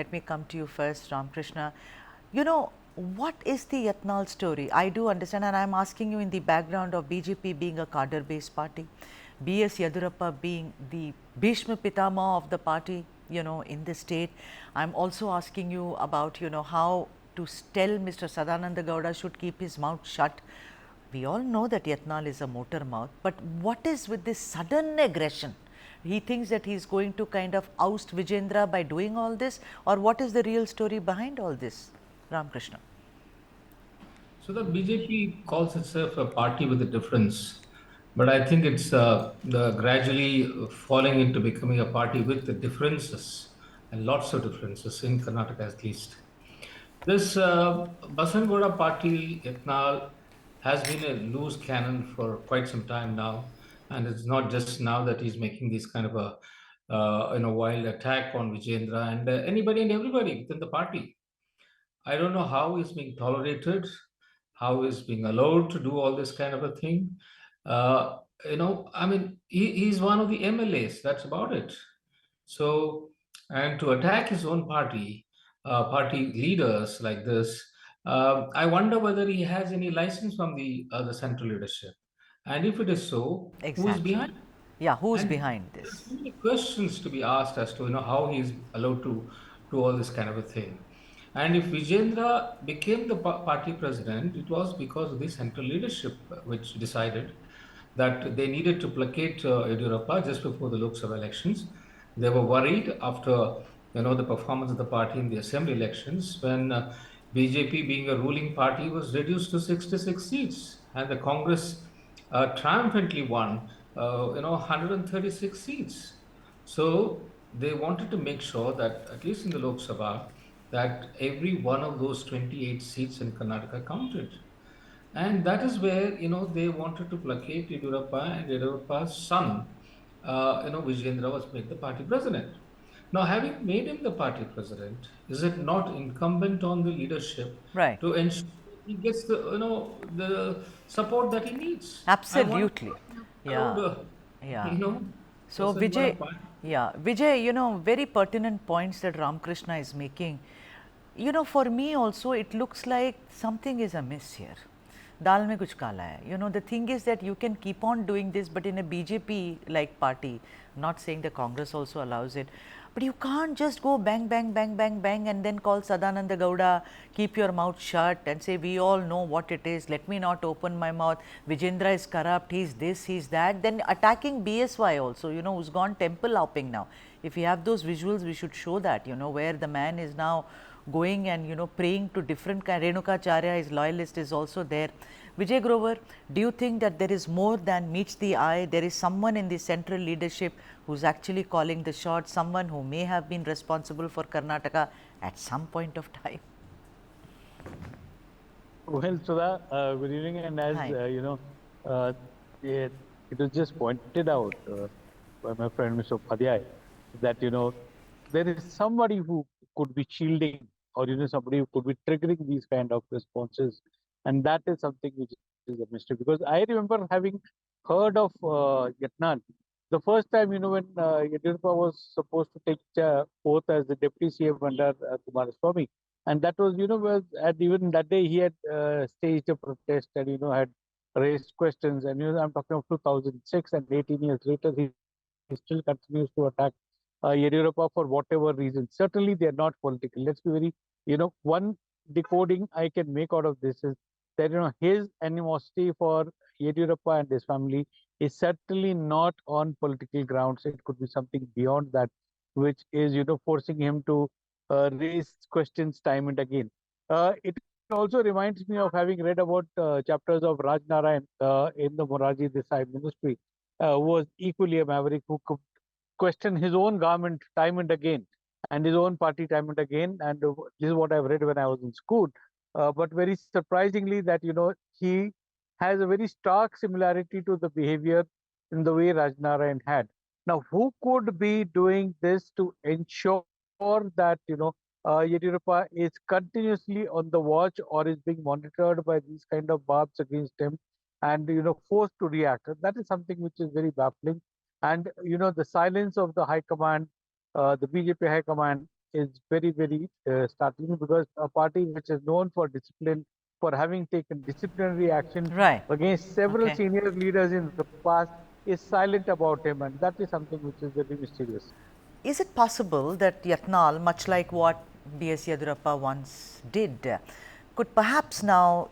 Let me come to you first, Ramkrishna. You know, what is the Yatnal story? I do understand, and I am asking you in the background of BJP being a cadre-based party, Yediyurappa being the Bhishma Pitama of the party, in the state. I'm also asking you about, how to tell Mr. Sadhanand Gowda should keep his mouth shut. We all know that Yatnal is a motor mouth, but what is with this sudden aggression? He thinks that he is going to kind of oust Vijayendra by doing all this, or what is the real story behind all this, Ramkrishna? So the BJP calls itself a party with a difference, but I think it's gradually falling into becoming a party with the differences and lots of differences in Karnataka at least. This Basangouda party, Yatnal, has been a loose cannon for quite some time now, and it's not just now that he's making this kind of a wild attack on Vijayendra and anybody and everybody within the party. I don't know how he's being tolerated, how he's being allowed to do all this kind of a thing. I mean, he's one of the MLAs. That's about it. So, and to attack his own party leaders like this, I wonder whether he has any license from the central leadership. And if it is so, who is Exactly. behind? Yeah, who's And behind there are this? so many questions to be asked as to how he is allowed to do all this kind of a thing. And if Vijayendra became the party president, it was because of the central leadership which decided that they needed to placate Yediyurappa just before the Lok Sabha elections. They were worried after the performance of the party in the assembly elections when BJP, being a ruling party, was reduced to 66 seats, and the Congress triumphantly won 136 seats. So they wanted to make sure that at least in the Lok Sabha, that every one of those 28 seats in Karnataka counted. And that is where, they wanted to placate Yediyurappa, and Yediyurappa's son, Vijayendra, was made the party president. Now, having made him the party president, is it not incumbent on the leadership Right. to ensure he gets the support that he needs? I want Absolutely. allowed, Yeah. Yeah. So person one Vijay, of party. yeah, Vijay, very pertinent points that Ramkrishna is making. For me also, it looks like something is amiss here. Dal mein kuch kala hai. The thing is that you can keep on doing this, but in a BJP like party, not saying the Congress also allows it, but you can't just go bang, bang, bang, bang, bang, and then call Sadhanand Gowda, keep your mouth shut and say, we all know what it is, let me not open my mouth, Vijayendra is corrupt, he's this, he's that, then attacking BSY also, who's gone temple hopping now. If we have those visuals, we should show that, where the man is now going and praying to different Renukacharya, his loyalist is also there. Vijay Grover, do you think that there is more than meets the eye? There is someone in the central leadership who's actually calling the shots, someone who may have been responsible for Karnataka at some point of time? Well, Sudha, good evening. And as Hi. it was just pointed out by my friend Mr. Padhyay that there is somebody who could be shielding, or somebody who could be triggering these kind of responses, and that is something which is a mystery. Because I remember having heard of Yatnal the first time, when Yediyurappa was supposed to take oath as the deputy CM under Kumaraswamy, and that was, and even that day he had staged a protest and, had raised questions. And, I'm talking of 2006, and 18 years later, he still continues to attack Yediyurappa for whatever reason. Certainly, they are not political. Let's be very, one decoding I can make out of this is that, his animosity for Yediyurappa and his family is certainly not on political grounds. It could be something beyond that, which is, forcing him to raise questions time and again. It also reminds me of having read about chapters of Raj Narayan in the Morarji Desai ministry, who was equally a maverick who could question his own government time and again, and his own party time and again. And this is what I've read when I was in school. But very surprisingly, that he has a very stark similarity to the behavior in the way Rajnarayan had. Now, who could be doing this to ensure that Yediyurappa is continuously on the watch or is being monitored by these kind of barbs against him and forced to react? That is something which is very baffling. And the silence of the high command, the BJP high command, is very, very startling, because a party which is known for discipline, for having taken disciplinary action Right. against several Okay. senior leaders in the past, is silent about him, and that is something which is very mysterious. Is it possible that Yatnal, much like what BSY Yediyurappa once did, could perhaps now,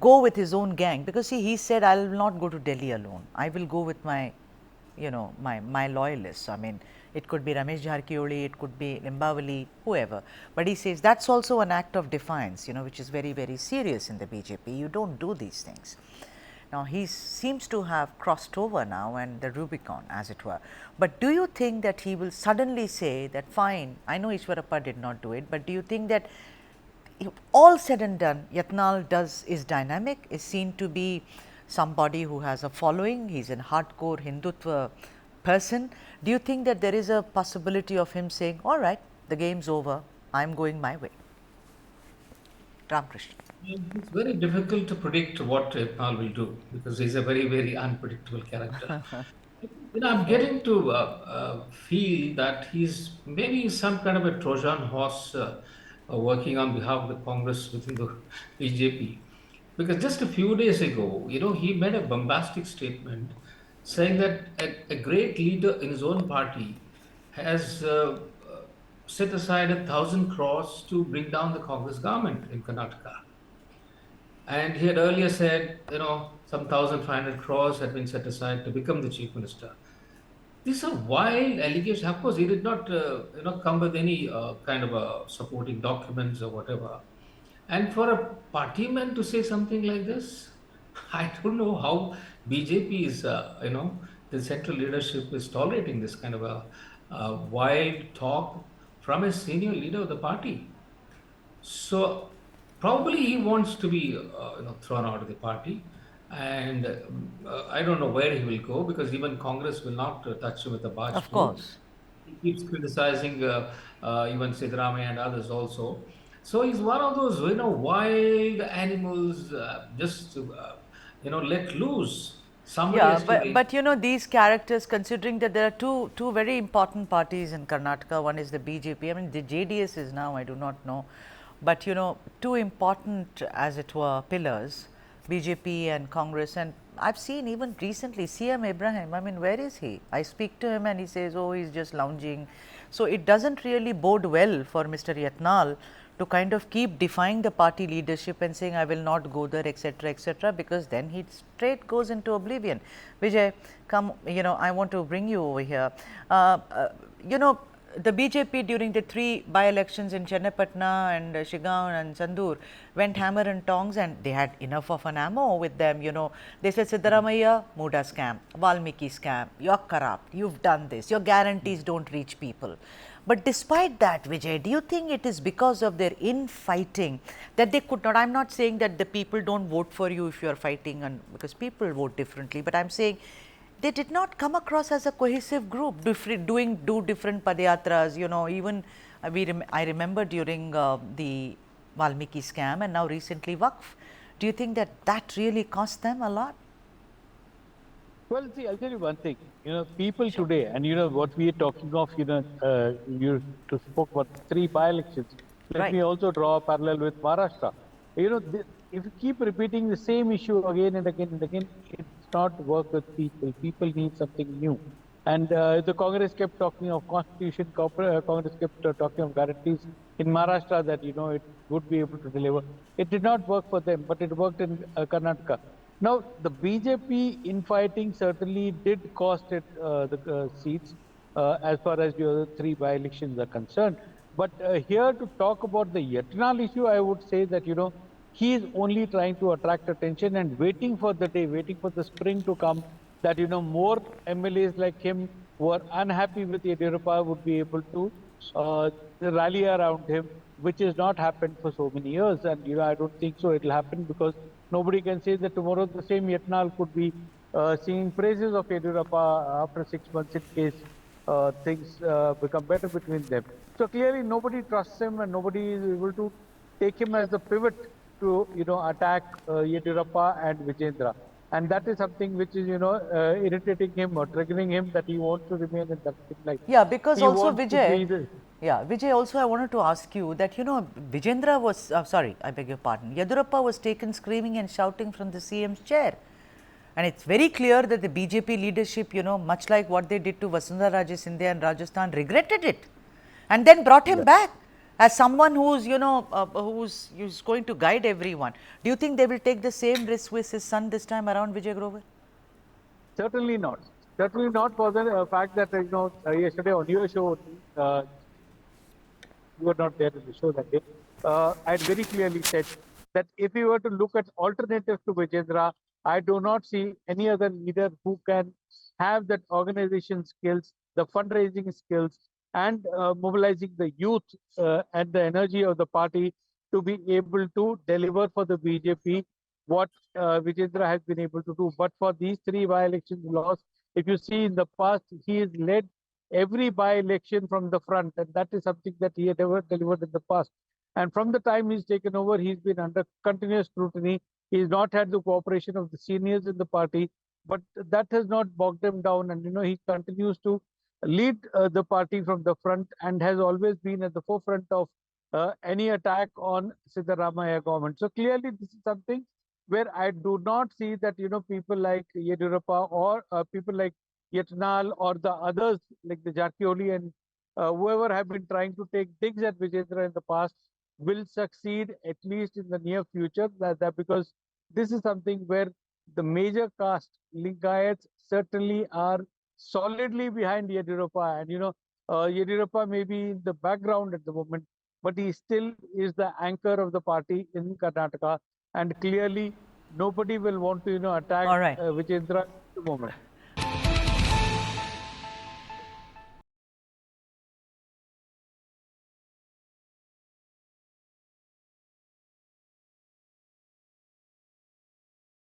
go with his own gang? Because see, he said, I will not go to Delhi alone. I will go with my, my loyalists. I mean, it could be Ramesh Jarkioli, it could be Limbavali, whoever. But he says that's also an act of defiance, which is very, very serious in the BJP. You don't do these things. Now, he seems to have crossed over now and the Rubicon, as it were. But do you think that he will suddenly say that, fine, I know Yediyurappa did not do it, but do you think that if all said and done, Yatnal is dynamic, is seen to be somebody who has a following, he is a hardcore Hindutva person. Do you think that there is a possibility of him saying, all right, the game's over, I am going my way? Ramakrishna. It's very difficult to predict what Yatnal will do because he's a very, very unpredictable character. I'm getting to feel that he's maybe some kind of a Trojan horse working on behalf of the Congress within the BJP. Because just a few days ago, he made a bombastic statement saying that a great leader in his own party has set aside 1,000 crores to bring down the Congress government in Karnataka. And he had earlier said, some 1,500 crores had been set aside to become the chief minister. These are wild allegations. Of course, he did not, come with any kind of supporting documents or whatever. And for a party man to say something like this, I don't know how BJP is, the central leadership is tolerating this kind of a wild talk from a senior leader of the party. So probably he wants to be, thrown out of the party, and I don't know where he will go because even Congress will not touch him with a barge Of pole. course. He keeps criticizing even Siddaramaiah and others also. So he's one of those, wild animals just to, let loose. Somebody Yeah, has to rein. but these characters, considering that there are two very important parties in Karnataka, one is the BJP, I mean the JDS is now, I do not know, but two important, as it were, pillars, BJP and Congress. And I've seen even recently CM Ibrahim, I mean where is he? I speak to him and he says, oh, he's just lounging. So it doesn't really bode well for Mr. Yatnal to kind of keep defying the party leadership and saying, I will not go there, etc., because then he straight goes into oblivion. Vijay, come, I want to bring you over here. The BJP during the 3 by-elections in Chennapatna and Shigaon and Sandur went hammer and tongs, and they had enough of an ammo with them. They said, Siddaramaiah, Muda scam, Valmiki scam, you're corrupt, you've done this, your guarantees don't reach people. But despite that, Vijay, do you think it is because of their infighting that they could not? I'm not saying that the people don't vote for you if you are fighting, and because people vote differently, but I'm saying they did not come across as a cohesive group, do different padayatras. Even I remember during the Valmiki scam and now recently Waqf. Do you think that really cost them a lot? Well, see, I'll tell you one thing. People today, and what we are talking of, you spoke about 3 by-elections. Let me also draw a parallel with Maharashtra. If you keep repeating the same issue again and again and again, it's not work with people. People need something new. And the Congress kept talking of constitution, Congress kept talking of guarantees in Maharashtra that, it would be able to deliver. It did not work for them, but it worked in Karnataka. Now, the BJP infighting certainly did cost it the seats as far as the other 3 by-elections are concerned. But here to talk about the Yatnal issue, I would say that, he is only trying to attract attention and waiting for the day, waiting for the spring to come that, more MLAs like him who are unhappy with Yediyurappa would be able to rally around him, which has not happened for so many years. And, I don't think so it will happen because nobody can say that tomorrow the same Yatnal could be singing praises of Yediyurappa after 6 months in case things become better between them. So clearly nobody trusts him and nobody is able to take him as a pivot to, attack Yediyurappa and Vijayendra. And that is something which is, irritating him or triggering him that he wants to remain in that life. Yeah, because also Vijay, Yeah, Vijay, also I wanted to ask you that, Vijayendra was, sorry, I beg your pardon, Yediyurappa was taken screaming and shouting from the CM's chair. And it's very clear that the BJP leadership, much like what they did to Vasundhara Raje Scindia in Rajasthan, regretted it and then brought him back as someone who's, who's going to guide everyone. Do you think they will take the same risk with his son this time around, Vijay Grover? Certainly not. Certainly not for the fact that, yesterday on your show, you were not there in the show that day. I had very clearly said that if we were to look at alternatives to Vijayendra, I do not see any other leader who can have that organization skills, the fundraising skills, and mobilizing the youth and the energy of the party to be able to deliver for the BJP what Vijayendra has been able to do. But for these three by-elections lost, if you see in the past, he has led every by-election from the front, and that is something that he had never delivered in the past. And from the time he's taken over, he's been under continuous scrutiny. He's not had the cooperation of the seniors in the party, but that has not bogged him down. And he continues to lead the party from the front and has always been at the forefront of any attack on Siddaramaiah government. So clearly, this is something where I do not see that people like Yediyurappa or people like Yatnal or the others like the Jakioli and whoever have been trying to take digs at Vijayendra in the past will succeed at least in the near future. That because this is something where the major caste Lingayats certainly are solidly behind Yediyurappa, and Yediyurappa may be in the background at the moment, but he still is the anchor of the party in Karnataka, and clearly nobody will want to attack All right. Vijayendra at the moment.